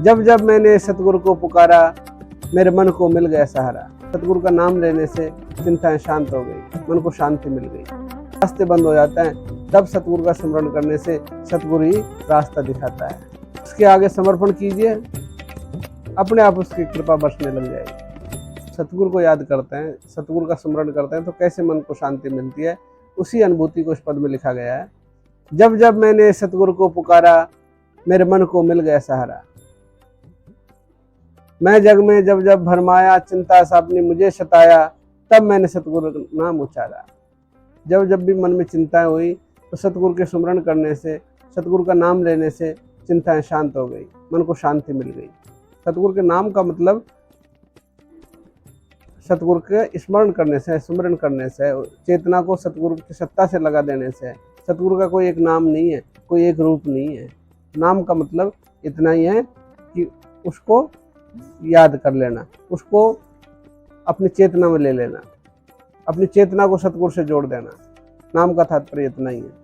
जब जब मैंने सतगुरु को पुकारा, मेरे मन को मिल गया सहारा। सतगुरु का नाम लेने से चिंताएं शांत हो गई, मन को शांति मिल गई, रास्ते बंद हो जाते हैं। तब सतगुरु का स्मरण करने से सतगुरु ही रास्ता दिखाता है। उसके आगे समर्पण कीजिए, अपने आप उसकी कृपा बरसने लग जाएगी। सतगुरु को याद करते हैं, सतगुरु का स्मरण करते हैं तो कैसे मन को शांति मिलती है, उसी अनुभूति को इस पद में लिखा गया है। जब जब मैंने सतगुरु को पुकारा, मेरे मन को मिल गया सहारा। मैं जग में जब जब भरमाया, चिंता साप ने मुझे सताया, तब मैंने सतगुरु का नाम उचारा। जब जब भी मन में चिंताएं हुई तो सतगुरु के स्मरण करने से, सतगुरु का नाम लेने से चिंताएं शांत हो गई, मन को शांति मिल गई। सतगुरु के नाम का मतलब सतगुरु के स्मरण करने से, स्मरण करने से, चेतना को सतगुरु की सत्ता से लगा देने से। सतगुरु का कोई एक नाम नहीं है, कोई एक रूप नहीं है। नाम का मतलब इतना ही है कि उसको याद कर लेना, उसको अपनी चेतना में ले लेना, अपनी चेतना को सतगुरु से जोड़ देना। नाम का तात्पर्य इतना ही है।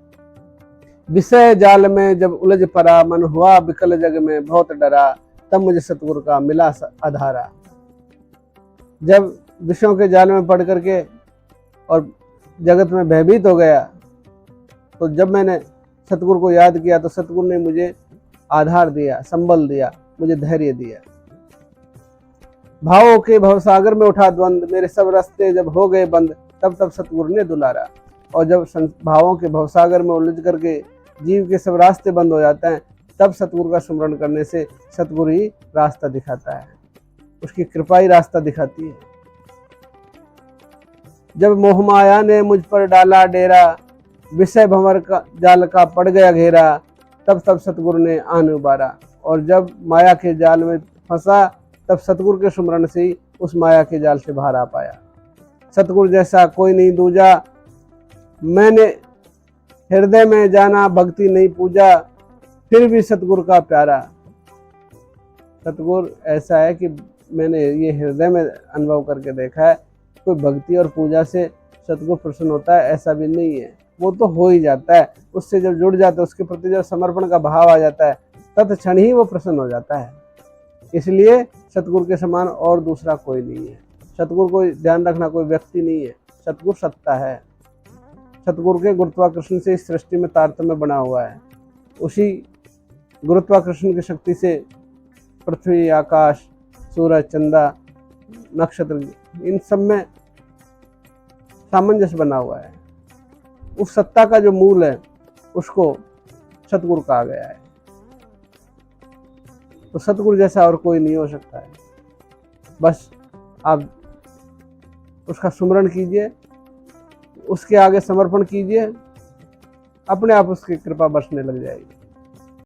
विषय जाल में जब उलझ पड़ा, मन हुआ विकल जग में बहुत डरा, तब मुझे सतगुरु का मिला आधारा। जब विषयों के जाल में पड़ करके और जगत में भयभीत हो गया, तो जब मैंने सतगुरु को याद किया तो सतगुरु ने मुझे आधार दिया, संबल दिया, मुझे धैर्य दिया। भावों के भवसागर में उठा द्वंद, मेरे सब रास्ते जब हो गए बंद, तब तब सतगुरु ने दुलारा। और जब भावों के भवसागर में उलझ करके जीव के सब रास्ते बंद हो जाते हैं, तब सतगुरु का स्मरण करने से सतगुरु ही रास्ता दिखाता है, उसकी कृपा ही रास्ता दिखाती है। जब मोह माया ने मुझ पर डाला डेरा, विषय भंवर का जाल का पड़ गया घेरा, तब तब सतगुरु ने आन उबारा। और जब माया के जाल में फंसा, तब सतगुरु के स्मरण से ही उस माया के जाल से बाहर आ पाया। सतगुरु जैसा कोई नहीं दूजा, मैंने हृदय में जाना भक्ति नहीं पूजा, फिर भी सतगुरु का प्यारा। सतगुरु ऐसा है कि मैंने ये हृदय में अनुभव करके देखा है, कोई भक्ति और पूजा से सतगुरु प्रसन्न होता है ऐसा भी नहीं है। वो तो हो ही जाता है, उससे जब जुड़ जाता है, उसके प्रति जब समर्पण का भाव आ जाता है, तत्क्षण ही वो प्रसन्न हो जाता है। इसलिए सतगुरु के समान और दूसरा कोई नहीं है। सतगुरु को ध्यान रखना कोई व्यक्ति नहीं है, सतगुरु सत्ता है। सतगुरु के गुरुत्वाकर्षण से इस सृष्टि में तारतम्य बना हुआ है। उसी गुरुत्वाकर्षण की शक्ति से पृथ्वी, आकाश, सूरज, चंदा, नक्षत्र, इन सब में सामंजस्य बना हुआ है। उस सत्ता का जो मूल है उसको सतगुरु कहा गया है। तो सतगुरु जैसा और कोई नहीं हो सकता है। बस आप उसका स्मरण कीजिए, उसके आगे समर्पण कीजिए, अपने आप उसकी कृपा बरसने लग जाएगी।